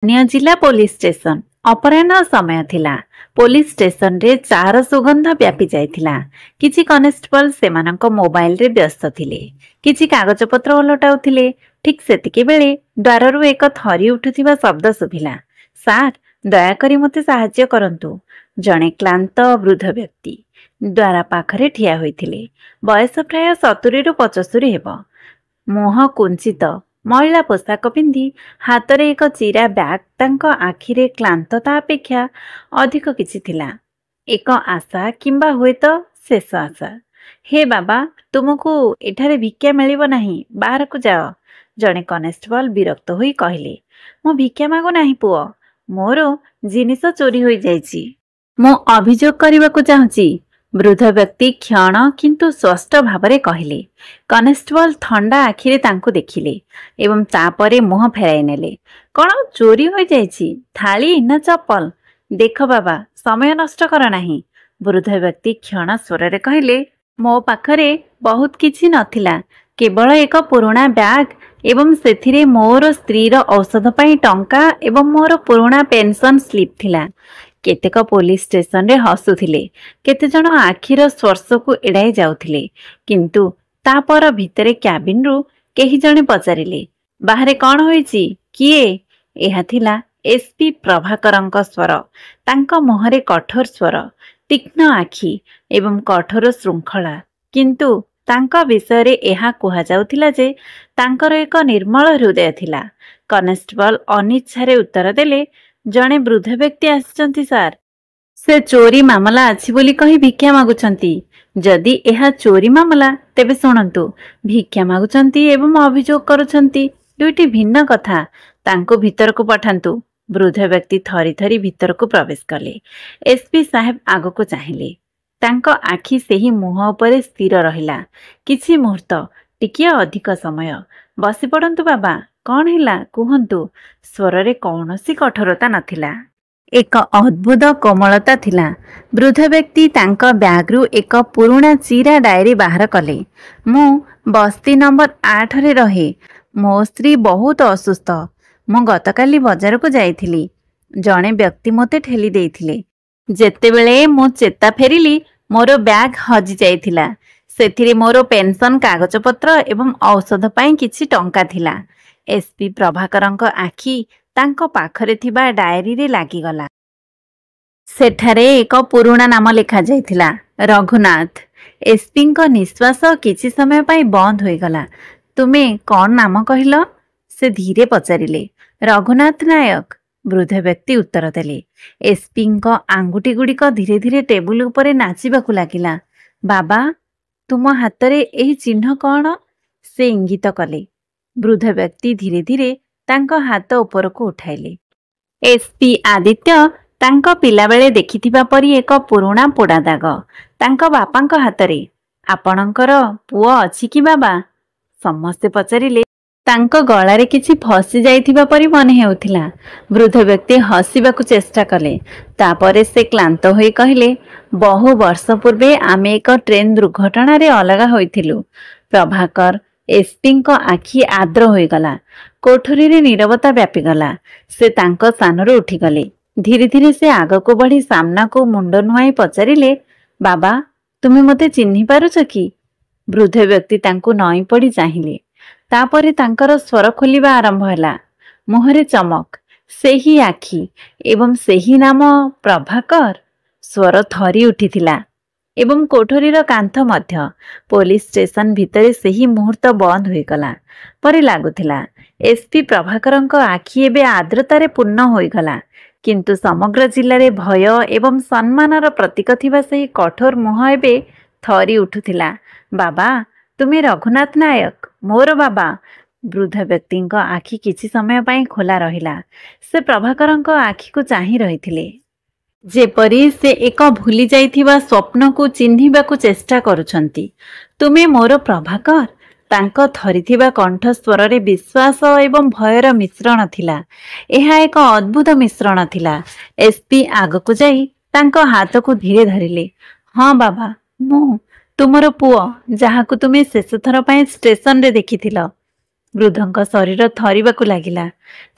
अन्य जिला police station अपराह्न समय थिला। पुलिस स्टेशन रे चार सुगंध व्यापी जाइथिला। किछि कनेस्टेबल सेमानंक मोबाइल रे व्यस्त थिले, किछि कागज पत्र उलटाउथिले। ठीक सेतिके बेले द्वाररु एक थरी उठुथिबा शब्द सुभिला। सार, दयाकरी मते साहाय्य करंतु। जणे क्लांत वृद्ध व्यक्ति द्वारा पाखरे ठिया होइथिले। बयस प्राय 70 रु 75 हेबो। मुह कुंचित, महिला पोशाक पिंधि हातरे एक चिरा बैग तांको आखिरे क्लांतता अपेक्षा अधिक किछि थिला। एक आशा किंबा हुएत शेष आशा। हे बाबा, तुमको एठारे भिक्षा मिलिब नाही, बाहरକୁ जाओ। जणे कनेस्टेबल विरक्त होई कहिले, मो भिक्षा मागो नाही पुओ, मोर जिनिस चोरी होई जाइछि। मो अभियोग करबाकू चाहुछि। वृद्ध व्यक्ति क्षण किंतु स्पष्ट भावरे कहिले। कनेस्टेबल ठंडा आखिरे तांको देखिले एवं तापरे मुह फेराई नेले। कौन चोरी हो जाइछि? थाली ना चप्पल? देख बाबा, समय नष्ट कर नाही। वृद्ध व्यक्ति क्षण स्वर कहिले, मो पाखरे बहुत किछि नथिला, केवल एक पुराना बैग एवं सेथिरे मोर स्त्रीर औषध पाई टंका एवं मोर पुराना पेंशन स्लिप थिला। केतेक पुलिस स्टेशन रे हसुथिले, केते जण आखिर स्पर्श को एड़ाई जाउथिले। किंतु तापर भितरे क्याबिन रु केही जणे पचारिले, बाहरे कौन होईछि? किए? एहा थिला एसपी प्रभाकरंक स्वर। तांक मुहरे कठोर स्वर, तीक्ष्ण आखि एवं कठोर श्रृंखला। किंतु तांक विषय रे एहा कुहा जाउथिला जे तांकर एक निर्मल हृदय थिला। कनेस्टेबल अनिच्छारे उत्तर देले, जणे वृद्ध व्यक्ति आछंती सार। से चोरी मामला अछि बोली कहि भिक्षा मागुछंती। जदि एहा चोरी मामला तेबे सुनंतु, भिक्षा मागुछंती एवं अभियोग करुछंती दुईटी भिन्न कथा। तांको भीतर को पठांतु। वृद्ध व्यक्ति थरी थरी भीतर को प्रवेश कले। एसपी साहेब आगो को चाहिए। तांको आखि सेही मुह उपरे स्थिर रहिला। किछि मुहूर्त, टिकिए अधिक समय। बसी पड़ंतु बाबा, कौन हिला कुहंतु। स्वर रे कौनसी कठोरता नथिला, एक अद्भुत कोमलता थिला। वृद्ध व्यक्ति तांका बैग रु एक पुराना चिरा डायरी बाहर कले। मु बस्ती नंबर 8 रे रहे। मो स्त्री बहुत असुस्थ। मु गतकाली बाजार को जाइथिली। जणे व्यक्ति मते ठेली देइथिले। जेतेबेले मु चेता फेरिली, मोर बैग हजि जाइथिला। सेथिरे मोर पेंशन कागज पत्र एवं औषध पाई किछि टंका थिला। एसपी प्रभाकरंक आखि तांको पाखरे थिबा डायरी रे लागिगला। सेठारे एक पुराना नाम लिखा जाइथिला, रघुनाथ। एसपी को निश्वास किछि समय पाई बंद होइगला। तुमे कौन नाम कहिलो? से धीरे पचारिले। रघुनाथ नायक, वृद्ध व्यक्ति उत्तर देले। एसपी को आंगुठी गुड़िक धीरे धीरे टेबुल उपरे नाचिबाकू लागिला। बाबा, तुम हातरे एही चिन्ह कौन? से इंगित कले। वृद्ध व्यक्ति धीरे धीरे तांको हाथ ऊपर को उठाइले। एसपी आदित्य तांको पिला बेले देखिथिबा परी एक पुराना पोड़ा दाग तांको बापांको हातरे। आपणकर पुओ अछि कि बाबा? समस्ते पचारिले। तांको गळारे किछि फसी जाइथिबा परी मने हेउथिला। वृद्ध व्यक्ति हसिबाकू चेष्टा कले। तापरे से क्लांत होई कहिले, बहु वर्ष पूर्वे आमे एक ट्रेन दुर्घटना रे अलगा होइथिलु। प्रभाकर, एसपी को आखि आद्र होइगला। कोठरी रे नीरवता व्यापीगला। से तांको स्थानरू उठिगले। धीरे धीरे से आगको बढ़ी सामना को मुंड नुआई पचारिले, बाबा, तुमे मते चिन्हि पारुछ कि? वृद्ध व्यक्ति तांको नई पड़ी चाहिए। तापरे तांकर स्वर खोलिबा आरंभ होला। मुहरे चमक, सेही आखि एवं सेही नाम प्रभाकर। स्वर थरी उठिथिला एवं कोठरीर कांथ मध्य। पुलिस स्टेशन भितरे सेही मुहूर्त बंद होइगला परि लागुथिला। एसपी प्रभाकरंक आखि एबे आर्द्रतारे पूर्ण होइगला। किंतु समग्र जिल्ला रे भय एवं सम्मानर प्रतीक थिबा सेही कठोर मुह एबे थरी उठुथिला। बाबा, तुमे रघुनाथ नायक, मोर बाबा। वृद्ध व्यक्ति आखि किछि समय पाई खोला रहिला। से प्रभाकरंक आखि को चाहि रहिथिले, जेपरी से एक भूली जाइथिबा स्वप्न को चिन्हिबाकू चेष्टा करुछंती। तुमे मोर प्रभाकर? तांको थरीथिबा कंठ स्वर रे विश्वास एवं भयर मिश्रण थिला। एहा एक अद्भुत मिश्रण थिला। एसपी आगको जाई तांको हाथ को धीरे धरिले। हाँ बाबा, मु तुमर पुओ, जाहाकू तुमे शेष थर पाई स्टेशन रे देखिथिल। ବୃଦ୍ଧଙ୍କ ଶରୀର ଥରିବାକୁ ଲାଗିଲା।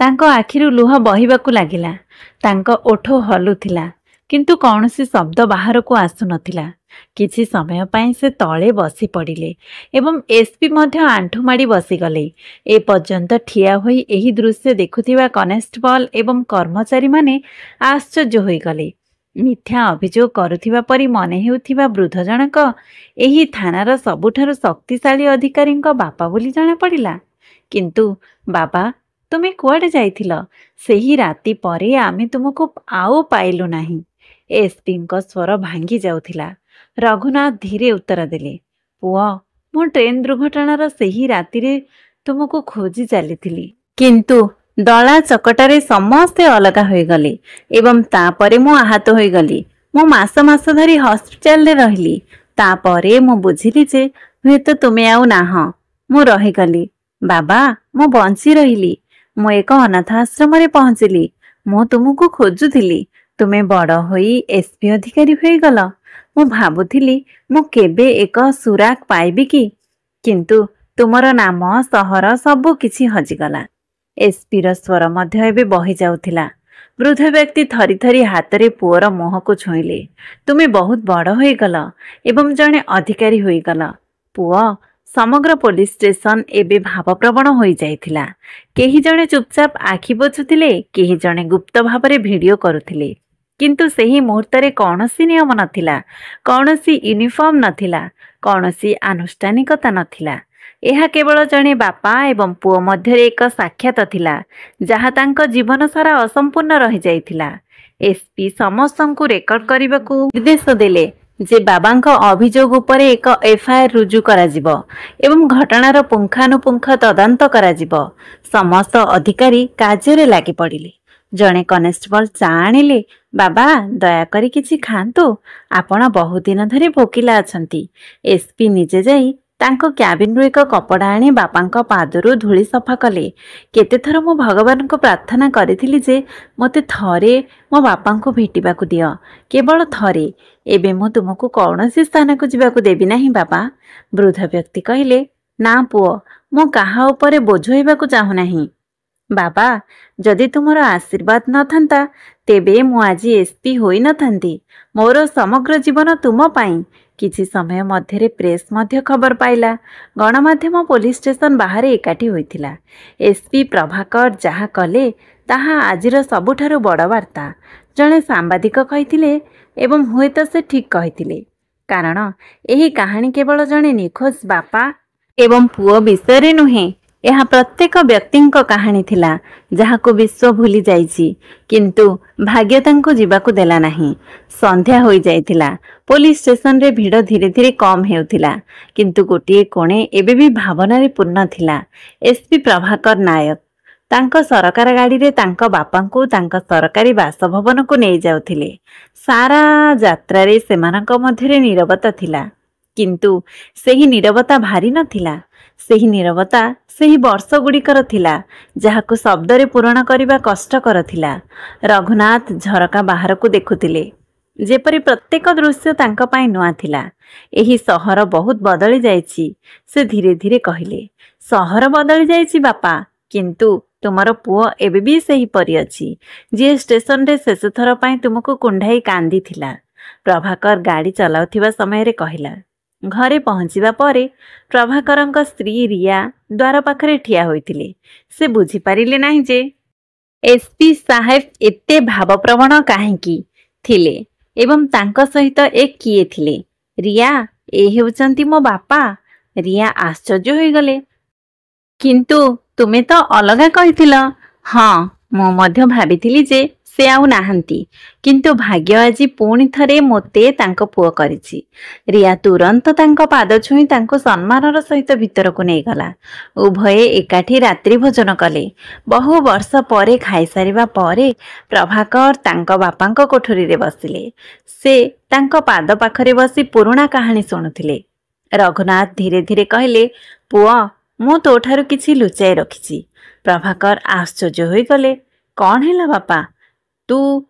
ତାଙ୍କ ଆଖିରୁ ଲୁହ ବହିବାକୁ ଲାଗିଲା। ତାଙ୍କ ଓଠ ହଲୁଥିଲା, କିନ୍ତୁ କୌଣସି ଶବ୍ଦ ବାହାରକୁ ଆସୁନଥିଲା। କିଛି ସମୟ ପାଇଁ ସେ ତଳେ ବସି ପଡ଼ିଲେ ଏବଂ ଏସ୍ପି ମଧ୍ୟ ଆଣ୍ଠୁମାଡ଼ି ବସିଗଲେ। ଏପର୍ଯ୍ୟନ୍ତ ଠିଆ ହୋଇ ଏହି ଦୃଶ୍ୟ ଦେଖୁଥିବା କନେଷ୍ଟବଳ ଏବଂ କର୍ମଚାରୀମାନେ ଆଶ୍ଚର୍ଯ୍ୟ ହୋଇଗଲେ। ମିଥ୍ୟା ଅଭିଯୋଗ କରୁଥିବା ପରି ମନେ ହେଉଥିବା ବୃଦ୍ଧ ଜଣକ ଏହି ଥାନାର ସବୁଠାରୁ ଶକ୍ତିଶାଳୀ ଅଧିକାରୀଙ୍କ ବାପା ବୋଲି ଜଣାପଡ଼ିଲା। କିନ୍ତୁ ବାବା, ତୁମେ କୁଆଡ଼େ ଯାଇଥିଲ? ସେହି ରାତି ପରେ ଆମେ ତୁମକୁ ଆଉ ପାଇଲୁ ନାହିଁ। ଏସ୍ପିଙ୍କ ସ୍ୱର ଭାଙ୍ଗି ଯାଉଥିଲା। ରଘୁନାଥ ଧୀରେ ଉତ୍ତର ଦେଲେ, ପୁଅ, ମୁଁ ଟ୍ରେନ୍ ଦୁର୍ଘଟଣାର ସେହି ରାତିରେ ତୁମକୁ ଖୋଜି ଚାଲିଥିଲି। କିନ୍ତୁ ଦଳା ଚକଟାରେ ସମସ୍ତେ ଅଲଗା ହୋଇଗଲେ ଏବଂ ତାପରେ ମୁଁ ଆହତ ହୋଇଗଲି। ମୁଁ ମାସ ମାସ ଧରି ହସ୍ପିଟାଲରେ ରହିଲି। ତାପରେ ମୁଁ ବୁଝିଲି ଯେ ହୁଏତ ତୁମେ ଆଉ ନାହଁ। ମୁଁ ରହିଗଲି। ବାବା, ମୁଁ ବଞ୍ଚି ରହିଲି। ମୁଁ ଏକ ଅନାଥ ଆଶ୍ରମରେ ପହଞ୍ଚିଲି। ମୁଁ ତୁମକୁ ଖୋଜୁଥିଲି। ତୁମେ ବଡ଼ ହୋଇ ଏସ୍ପି ଅଧିକାରୀ ହୋଇଗଲ। ମୁଁ ଭାବୁଥିଲି ମୁଁ କେବେ ଏକ ସୁରାକ ପାଇବି କି? କିନ୍ତୁ ତୁମର ନାମ, ସହର ସବୁ କିଛି ହଜିଗଲା। ଏସ୍ପିର ସ୍ୱର ମଧ୍ୟ ଏବେ ବହି ଯାଉଥିଲା। ବୃଦ୍ଧ ବ୍ୟକ୍ତି ଥରି ଥରି ହାତରେ ପୁଅର ମୁହଁକୁ ଛୁଇଁଲେ। ତୁମେ ବହୁତ ବଡ଼ ହୋଇଗଲ ଏବଂ ଜଣେ ଅଧିକାରୀ ହୋଇଗଲ। ପୁଅ, ସମଗ୍ର ପୋଲିସ ଷ୍ଟେସନ ଏବେ ଭାବପ୍ରବଣ ହୋଇଯାଇଥିଲା। କେହି ଜଣେ ଚୁପଚାପ ଆଖି ପୋଛୁଥିଲେ, କେହି ଜଣେ ଗୁପ୍ତ ଭାବରେ ଭିଡ଼ିଓ କରୁଥିଲେ। କିନ୍ତୁ ସେହି ମୁହୂର୍ତ୍ତରେ କୌଣସି ନିୟମ ନଥିଲା, କୌଣସି ୟୁନିଫର୍ମ ନଥିଲା, କୌଣସି ଆନୁଷ୍ଠାନିକତା ନଥିଲା। ଏହା କେବଳ ଜଣେ ବାପା ଏବଂ ପୁଅ ମଧ୍ୟରେ ଏକ ସାକ୍ଷାତ ଥିଲା, ଯାହା ତାଙ୍କ ଜୀବନ ସାରା ଅସମ୍ପୂର୍ଣ୍ଣ ରହିଯାଇଥିଲା। ଏସ୍ପି ସମସ୍ତଙ୍କୁ ରେକର୍ଡ କରିବାକୁ ନିର୍ଦ୍ଦେଶ ଦେଲେ ଯେ ବାବାଙ୍କ ଅଭିଯୋଗ ଉପରେ ଏକ ଏଫ୍ଆଇଆର ରୁଜୁ କରାଯିବ ଏବଂ ଘଟଣାର ପୁଙ୍ଖାନୁପୁଙ୍ଖ ତଦନ୍ତ କରାଯିବ। ସମସ୍ତ ଅଧିକାରୀ କାର୍ଯ୍ୟରେ ଲାଗି ପଡ଼ିଲେ। ଜଣେ କନେଷ୍ଟବଳ ଚା ଆଣିଲେ। ବାବା, ଦୟାକରି କିଛି ଖାଆନ୍ତୁ। ଆପଣ ବହୁଦିନ ଧରି ଭୋକିଲା ଅଛନ୍ତି। ଏସ୍ପି ନିଜେ ଯାଇ ତାଙ୍କ କ୍ୟାବିନ୍ରୁ ଏକ କପଡ଼ା ଆଣି ବାପାଙ୍କ ପାଦରୁ ଧୂଳି ସଫା କଲେ। କେତେଥର ମୁଁ ଭଗବାନଙ୍କୁ ପ୍ରାର୍ଥନା କରିଥିଲି ଯେ ମୋତେ ଥରେ ମୋ ବାପାଙ୍କୁ ଭେଟିବାକୁ ଦିଅ, କେବଳ ଥରେ। ଏବେ ମୁଁ ତୁମକୁ କୌଣସି ସ୍ଥାନକୁ ଯିବାକୁ ଦେବି ନାହିଁ ବାବା। ବୃଦ୍ଧ ବ୍ୟକ୍ତି କହିଲେ, ନା ପୁଅ, ମୁଁ କାହା ଉପରେ ବୋଝ ହେବାକୁ ଚାହୁଁନାହିଁ। ବାବା, ଯଦି ତୁମର ଆଶୀର୍ବାଦ ନଥାନ୍ତା ତେବେ ମୁଁ ଆଜି ଏସ୍ପି ହୋଇନଥାନ୍ତି। ମୋର ସମଗ୍ର ଜୀବନ ତୁମ ପାଇଁ। କିଛି ସମୟ ମଧ୍ୟରେ ପ୍ରେସ୍ ମଧ୍ୟ ଖବର ପାଇଲା। ଗଣମାଧ୍ୟମ ପୋଲିସ ଷ୍ଟେସନ ବାହାରେ ଏକାଠି ହୋଇଥିଲା। ଏସ୍ପି ପ୍ରଭାକର ଯାହା କଲେ ତାହା ଆଜିର ସବୁଠାରୁ ବଡ଼ ବାର୍ତ୍ତା, ଜଣେ ସାମ୍ବାଦିକ କହିଥିଲେ, ଏବଂ ହୁଏତ ସେ ଠିକ୍ କହିଥିଲେ। କାରଣ ଏହି କାହାଣୀ କେବଳ ଜଣେ ନିଖୋଜ ବାପା ଏବଂ ପୁଅ ବିଷୟରେ ନୁହେଁ, ଏହା ପ୍ରତ୍ୟେକ ବ୍ୟକ୍ତିଙ୍କ କାହାଣୀ ଥିଲା, ଯାହାକୁ ବିଶ୍ୱ ଭୁଲି ଯାଇଛି। କିନ୍ତୁ ଭାଗ୍ୟ ତାଙ୍କୁ ଯିବାକୁ ଦେଲା ନାହିଁ। ସନ୍ଧ୍ୟା ହୋଇଯାଇଥିଲା। ପୋଲିସ ଷ୍ଟେସନରେ ଭିଡ଼ ଧୀରେ ଧୀରେ କମ୍ ହେଉଥିଲା, କିନ୍ତୁ ଗୋଟିଏ କୋଣେ ଏବେ ବି ଭାବନାରେ ପୂର୍ଣ୍ଣ ଥିଲା। ଏସ୍ପି ପ୍ରଭାକର ନାୟକ ତାଙ୍କ ସରକାର ଗାଡ଼ିରେ ତାଙ୍କ ବାପାଙ୍କୁ ତାଙ୍କ ସରକାରୀ ବାସଭବନକୁ ନେଇଯାଉଥିଲେ। ସାରା ଯାତ୍ରାରେ ସେମାନଙ୍କ ମଧ୍ୟରେ ନୀରବତା ଥିଲା। କିନ୍ତୁ ସେହି ନୀରବତା ଭାରି ନଥିଲା। ସେହି ନୀରବତା ସେହି ବର୍ଷଗୁଡ଼ିକର ଥିଲା, ଯାହାକୁ ଶବ୍ଦରେ ପୂରଣ କରିବା କଷ୍ଟକର ଥିଲା। ରଘୁନାଥ ଝରକା ବାହାରକୁ ଦେଖୁଥିଲେ, ଯେପରି ପ୍ରତ୍ୟେକ ଦୃଶ୍ୟ ତାଙ୍କ ପାଇଁ ନୂଆ ଥିଲା। ଏହି ସହର ବହୁତ ବଦଳି ଯାଇଛି, ସେ ଧୀରେ ଧୀରେ କହିଲେ। ସହର ବଦଳି ଯାଇଛି ବାପା, କିନ୍ତୁ ତୁମର ପୁଅ ଏବେ ବି ସେହିପରି ଅଛି, ଯିଏ ଷ୍ଟେସନରେ ଶେଷଥର ପାଇଁ ତୁମକୁ କୁଣ୍ଢାଇ କାନ୍ଦିଥିଲା। ପ୍ରଭାକର ଗାଡ଼ି ଚଲାଉଥିବା ସମୟରେ କହିଲା। ଘରେ ପହଞ୍ଚିବା ପରେ ପ୍ରଭାକରଙ୍କ ସ୍ତ୍ରୀ ରିୟା ଦ୍ୱାର ପାଖରେ ଠିଆ ହୋଇଥିଲେ। ସେ ବୁଝିପାରିଲେ ନାହିଁ ଯେ ଏସ୍ପି ସାହେବ ଏତେ ଭାବପ୍ରବଣ କାହିଁକି ଥିଲେ ଏବଂ ତାଙ୍କ ସହିତ କିଏ ଥିଲେ। ରିୟା, ଏ ହେଉଛନ୍ତି ମୋ ବାପା। ରିୟା ଆଶ୍ଚର୍ଯ୍ୟ ହୋଇଗଲେ। କିନ୍ତୁ ତୁମେ ତ ଅଲଗା କହିଥିଲ। ହଁ, ମୁଁ ମଧ୍ୟ ଭାବିଥିଲି ଯେ ସେ ଆଉ ନାହାନ୍ତି, କିନ୍ତୁ ଭାଗ୍ୟ ଆଜି ପୁଣି ଥରେ ମୋତେ ତାଙ୍କ ପୁଅ କରିଛି। ରିୟା ତୁରନ୍ତ ତାଙ୍କ ପାଦ ଛୁଇଁ ତାଙ୍କୁ ସମ୍ମାନର ସହିତ ଭିତରକୁ ନେଇଗଲା। ଉଭୟେ ଏକାଠି ରାତ୍ରି ଭୋଜନ କଲେ। ବହୁ ବର୍ଷ ପରେ ଖାଇସାରିବା ପରେ ପ୍ରଭାକର ତାଙ୍କ ବାପାଙ୍କ କୋଠରୀରେ ବସିଲେ। ସେ ତାଙ୍କ ପାଦ ପାଖରେ ବସି ପୁରୁଣା କାହାଣୀ ଶୁଣୁଥିଲେ। ରଘୁନାଥ ଧୀରେ ଧୀରେ କହିଲେ, ପୁଅ, ମୁଁ ତୋଠାରୁ କିଛି ଲୁଚାଇ ରଖିଛି। ପ୍ରଭାକର ଆଶ୍ଚର୍ଯ୍ୟ ହୋଇଗଲେ। କ'ଣ ହେଲା ବାପା? ତୁ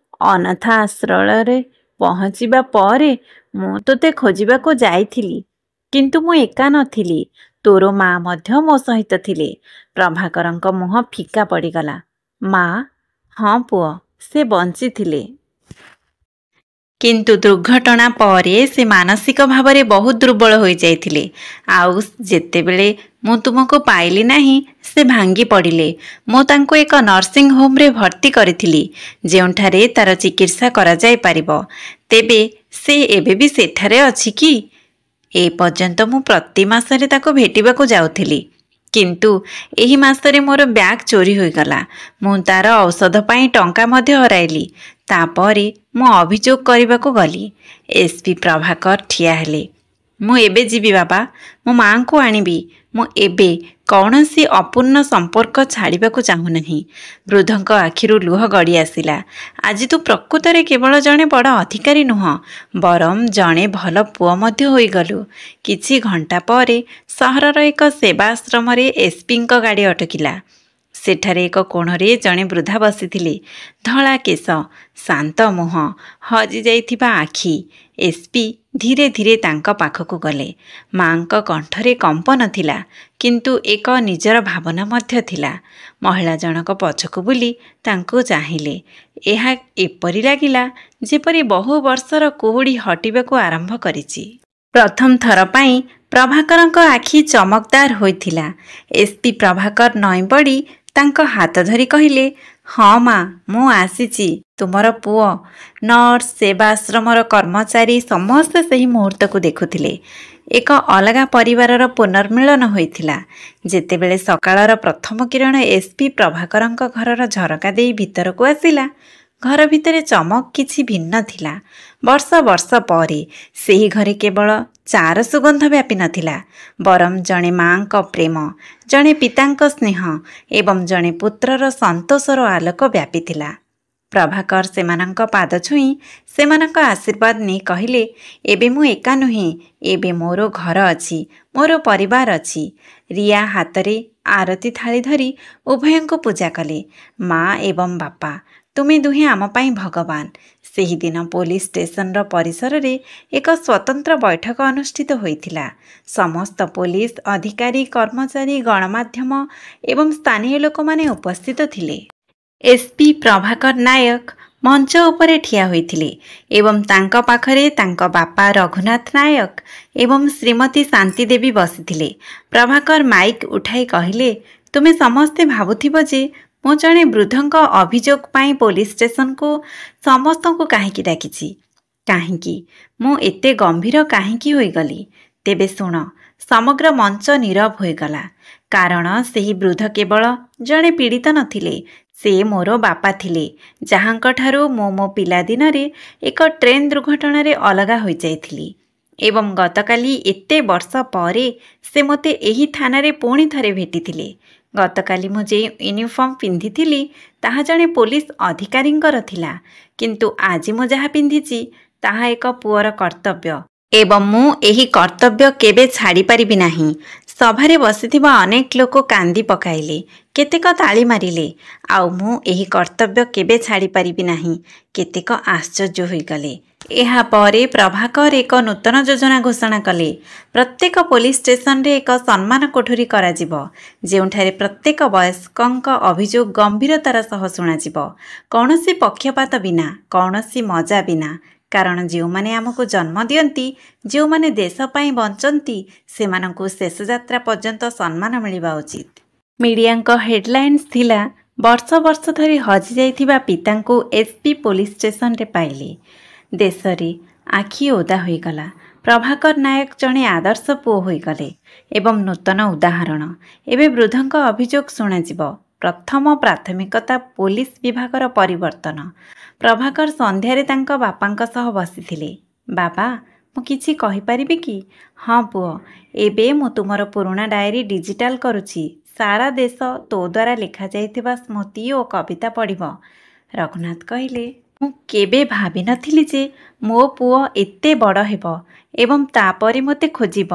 ଅନାଥ ଆଶ୍ରୟରେ ପହଞ୍ଚିବା ପରେ ମୁଁ ତୋତେ ଖୋଜିବାକୁ ଯାଇଥିଲି, କିନ୍ତୁ ମୁଁ ଏକା ନଥିଲି। ତୋର ମା ମଧ୍ୟ ମୋ ସହିତ ଥିଲେ। ପ୍ରଭାକରଙ୍କ ମୁହଁ ଫିକା ପଡ଼ିଗଲା। ମା? ହଁ ପୁଅ, ସେ ବଞ୍ଚିଥିଲେ। କିନ୍ତୁ ଦୁର୍ଘଟଣା ପରେ ସେ ମାନସିକ ଭାବରେ ବହୁତ ଦୁର୍ବଳ ହୋଇଯାଇଥିଲେ। ଆଉ ଯେତେବେଳେ ମୁଁ ତୁମକୁ ପାଇଲି ନାହିଁ, ସେ ଭାଙ୍ଗି ପଡ଼ିଲେ। ମୁଁ ତାଙ୍କୁ ଏକ ନର୍ସିଂ ହୋମ୍ରେ ଭର୍ତ୍ତି କରିଥିଲି, ଯେଉଁଠାରେ ତାର ଚିକିତ୍ସା କରାଯାଇପାରିବ। ତେବେ ସେ ଏବେ ବି ସେଠାରେ ଅଛି କି? ଏ ପର୍ଯ୍ୟନ୍ତ ମୁଁ ପ୍ରତି ମାସରେ ତାକୁ ଭେଟିବାକୁ ଯାଉଥିଲି। କିନ୍ତୁ ଏହି ମାସରେ ମୋର ବ୍ୟାଗ୍ ଚୋରି ହୋଇଗଲା। ମୁଁ ତାର ଔଷଧ ପାଇଁ ଟଙ୍କା ମଧ୍ୟ ହରାଇଲି। ତାପରେ ମୁଁ ଅଭିଯୋଗ କରିବାକୁ ଗଲି। ଏସ୍ପି ପ୍ରଭାକର ଠିଆ ହେଲେ। ମୁଁ ଏବେ ଯିବି ବାବା, ମୋ ମାଆଙ୍କୁ ଆଣିବି। ମୁଁ ଏବେ କୌଣସି ଅପୂର୍ଣ୍ଣ ସମ୍ପର୍କ ଛାଡ଼ିବାକୁ ଚାହୁଁନାହିଁ। ବୃଦ୍ଧଙ୍କ ଆଖିରୁ ଲୁହ ଗଡ଼ି ଆସିଲା। ଆଜି ତୁ ପ୍ରକୃତରେ କେବଳ ଜଣେ ବଡ଼ ଅଧିକାରୀ ନୁହଁ, ବରଂ ଜଣେ ଭଲ ପୁଅ ମଧ୍ୟ ହୋଇଗଲୁ। କିଛି ଘଣ୍ଟା ପରେ ସହରର ଏକ ସେବାଶ୍ରମରେ ଏସ୍ପିଙ୍କ ଗାଡ଼ି ଅଟକିଲା। ସେଠାରେ ଏକ କୋଣରେ ଜଣେ ବୃଦ୍ଧା ବସିଥିଲେ। ଧଳା କେଶ, ଶାନ୍ତ ମୁହଁ, ହଜିଯାଇଥିବା ଆଖି। ଏସ୍ପି ଧୀରେ ଧୀରେ ତାଙ୍କ ପାଖକୁ ଗଲେ। ମାଙ୍କ କଣ୍ଠରେ କମ୍ପନ ଥିଲା, କିନ୍ତୁ ଏକ ନିଜର ଭାବନା ମଧ୍ୟ ଥିଲା। ମହିଳା ଜଣକ ପଛକୁ ବୁଲି ତାଙ୍କୁ ଚାହିଁଲେ। ଏହା ଏପରି ଲାଗିଲା ଯେପରି ବହୁ ବର୍ଷର କୁହୁଡ଼ି ହଟିବାକୁ ଆରମ୍ଭ କରିଛି। ପ୍ରଥମ ଥର ପାଇଁ ପ୍ରଭାକରଙ୍କ ଆଖି ଚମକଦାର ହୋଇଥିଲା। ଏସ୍ପି ପ୍ରଭାକର ନଇଁ ପଡ଼ି ତାଙ୍କ ହାତ ଧରି କହିଲେ, ହଁ ମା, ମୁଁ ଆସିଛି। ତୁମର ପୁଅ। ନର୍ସ, ସେବାଶ୍ରମର କର୍ମଚାରୀ ସମସ୍ତେ ସେହି ମୁହୂର୍ତ୍ତକୁ ଦେଖୁଥିଲେ। ଏକ ଅଲଗା ପରିବାରର ପୁନର୍ମିଳନ ହୋଇଥିଲା। ଯେତେବେଳେ ସକାଳର ପ୍ରଥମ କିରଣ ଏସ୍ପି ପ୍ରଭାକରଙ୍କ ଘରର ଝରକା ଦେଇ ଭିତରକୁ ଆସିଲା, ଘର ଭିତରେ ଚମକ କିଛି ଭିନ୍ନ ଥିଲା। ବର୍ଷ ବର୍ଷ ପରେ ସେହି ଘରେ କେବଳ ଚାର ସୁଗନ୍ଧ ବ୍ୟାପି ନଥିଲା, ବରଂ ଜଣେ ମାଙ୍କ ପ୍ରେମ, ଜଣେ ପିତାଙ୍କ ସ୍ନେହ ଏବଂ ଜଣେ ପୁତ୍ରର ସନ୍ତୋଷର ଆଲୋକ ବ୍ୟାପିଥିଲା। ପ୍ରଭାକର ସେମାନଙ୍କ ପାଦ ଛୁଇଁ ସେମାନଙ୍କ ଆଶୀର୍ବାଦ ନେଇ କହିଲେ, ଏବେ ମୁଁ ଏକା ନୁହେଁ, ଏବେ ମୋର ଘର ଅଛି, ମୋର ପରିବାର ଅଛି। ରିୟା ହାତରେ ଆରତି ଥାଳି ଧରି ଉଭୟଙ୍କୁ ପୂଜା କଲେ। ମା ଏବଂ ବାପା, ତୁମେ ଦୁହେଁ ଆମ ପାଇଁ ଭଗବାନ। ସେହିଦିନ ପୋଲିସ ଷ୍ଟେସନର ପରିସରରେ ଏକ ସ୍ୱତନ୍ତ୍ର ବୈଠକ ଅନୁଷ୍ଠିତ ହୋଇଥିଲା। ସମସ୍ତ ପୋଲିସ ଅଧିକାରୀ, କର୍ମଚାରୀ, ଗଣମାଧ୍ୟମ ଏବଂ ସ୍ଥାନୀୟ ଲୋକମାନେ ଉପସ୍ଥିତ ଥିଲେ। ଏସ୍ପି ପ୍ରଭାକର ନାୟକ ମଞ୍ଚ ଉପରେ ଠିଆ ହୋଇଥିଲେ ଏବଂ ତାଙ୍କ ପାଖରେ ତାଙ୍କ ବାପା ରଘୁନାଥ ନାୟକ ଏବଂ ଶ୍ରୀମତୀ ଶାନ୍ତି ଦେବୀ ବସିଥିଲେ। ପ୍ରଭାକର ମାଇକ୍ ଉଠାଇ କହିଲେ, ତୁମେ ସମସ୍ତେ ଭାବୁଥିବ ଯେ ମୁଁ ଜଣେ ବୃଦ୍ଧଙ୍କ ଅଭିଯୋଗ ପାଇଁ ପୋଲିସ ଷ୍ଟେସନକୁ ସମସ୍ତଙ୍କୁ କାହିଁକି ଡାକିଛି, କାହିଁକି ମୁଁ ଏତେ ଗମ୍ଭୀର କାହିଁକି ହୋଇଗଲି। ତେବେ ଶୁଣ। ସମଗ୍ର ମଞ୍ଚ ନୀରବ ହୋଇଗଲା, କାରଣ ସେହି ବୃଦ୍ଧ କେବଳ ଜଣେ ପୀଡ଼ିତ ନଥିଲେ, ସେ ମୋର ବାପା ଥିଲେ, ଯାହାଙ୍କଠାରୁ ମୁଁ ମୋ ପିଲାଦିନରେ ଏକ ଟ୍ରେନ ଦୁର୍ଘଟଣାରେ ଅଲଗା ହୋଇଯାଇଥିଲି। ଏବଂ ଗତକାଲି ଏତେ ବର୍ଷ ପରେ ସେ ମୋତେ ଏହି ଥାନାରେ ପୁଣି ଥରେ ଭେଟିଥିଲେ। ଗତକାଲି ମୁଁ ଯେଉଁ ୟୁନିଫର୍ମ ପିନ୍ଧିଥିଲି ତାହା ଜଣେ ପୋଲିସ ଅଧିକାରୀଙ୍କର ଥିଲା, କିନ୍ତୁ ଆଜି ମୁଁ ଯାହା ପିନ୍ଧିଛି ତାହା ଏକ ପୁଅର କର୍ତ୍ତବ୍ୟ ଏବଂ ମୁଁ ଏହି କର୍ତ୍ତବ୍ୟ କେବେ ଛାଡ଼ିପାରିବି ନାହିଁ। ସଭାରେ ବସିଥିବା ଅନେକ ଲୋକ କାନ୍ଦି ପକାଇଲେ, କେତେକ ତାଳି ମାରିଲେ। ଆଉ ମୁଁ ଏହି କର୍ତ୍ତବ୍ୟ କେବେ ଛାଡ଼ିପାରିବି ନାହିଁ। କେତେକ ଆଶ୍ଚର୍ଯ୍ୟ ହୋଇଗଲେ। ଏହାପରେ ପ୍ରଭାକର ଏକ ନୂତନ ଯୋଜନା ଘୋଷଣା କଲେ। ପ୍ରତ୍ୟେକ ପୋଲିସ ଷ୍ଟେସନରେ ଏକ ସମ୍ମାନ କୋଠରୀ କରାଯିବ, ଯେଉଁଠାରେ ପ୍ରତ୍ୟେକ ବୟସ୍କଙ୍କ ଅଭିଯୋଗ ଗମ୍ଭୀରତାର ସହ ଶୁଣାଯିବ, କୌଣସି ପକ୍ଷପାତ ବିନା, କୌଣସି ମଜା ବିନା। କାରଣ ଯେଉଁମାନେ ଆମକୁ ଜନ୍ମ ଦିଅନ୍ତି, ଯେଉଁମାନେ ଦେଶ ପାଇଁ ବଞ୍ଚନ୍ତି, ସେମାନଙ୍କୁ ଶେଷ ଯାତ୍ରା ପର୍ଯ୍ୟନ୍ତ ସମ୍ମାନ ମିଳିବା ଉଚିତ। ମିଡ଼ିଆଙ୍କ ହେଡଲାଇନ୍ସ ଥିଲା, ବର୍ଷ ବର୍ଷ ଧରି ହଜିଯାଇଥିବା ପିତାଙ୍କୁ ଏସ୍ପି ପୋଲିସ ଷ୍ଟେସନରେ ପାଇଲେ। ଦେଶରେ ଆଖି ଓଦା ହୋଇଗଲା। ପ୍ରଭାକର ନାୟକ ଜଣେ ଆଦର୍ଶ ପୁଅ ହୋଇଗଲେ ଏବଂ ନୂତନ ଉଦାହରଣ। ଏବେ ବୃଦ୍ଧଙ୍କ ଅଭିଯୋଗ ଶୁଣାଯିବ। ପ୍ରଥମ ପ୍ରାଥମିକତା ପୋଲିସ ବିଭାଗର ପରିବର୍ତ୍ତନ। ପ୍ରଭାକର ସନ୍ଧ୍ୟାରେ ତାଙ୍କ ବାପାଙ୍କ ସହ ବସିଥିଲେ। ବାବା, ମୁଁ କିଛି କହିପାରିବି କି? ହଁ ପୁଅ, ଏବେ ମୁଁ ତୁମର ପୁରୁଣା ଡାଏରୀ ଡିଜିଟାଲ କରୁଛି। ସାରା ଦେଶ ତୋ ଦ୍ୱାରା ଲେଖାଯାଇଥିବା ସ୍ମୃତି ଓ କବିତା ପଢ଼ିବ। ରଘୁନାଥ କହିଲେ, ମୁଁ କେବେ ଭାବିନଥିଲି ଯେ ମୋ ପୁଅ ଏତେ ବଡ଼ ହେବ ଏବଂ ତାପରେ ମୋତେ ଖୋଜିବ।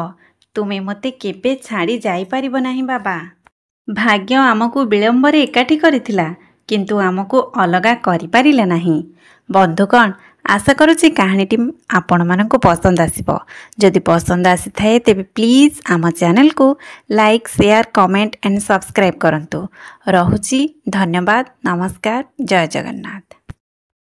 ତୁମେ ମୋତେ କେବେ ଛାଡ଼ି ଯାଇପାରିବ ନାହିଁ ବାବା। ଭାଗ୍ୟ ଆମକୁ ବିଳମ୍ବରେ ଏକାଠି କରିଥିଲା, କିନ୍ତୁ ଆମକୁ ଅଲଗା କରିପାରିଲା ନାହିଁ। ବନ୍ଧୁଗଣ, आशा करुच्ची कहानीटी आपण मानक पसंद आसिबो। जदि पसंद आसी थाए तेबे प्लीज आम चैनल को like share comment and subscribe करंतु। रहुची धन्यवाद नमस्कार जय जगन्नाथ।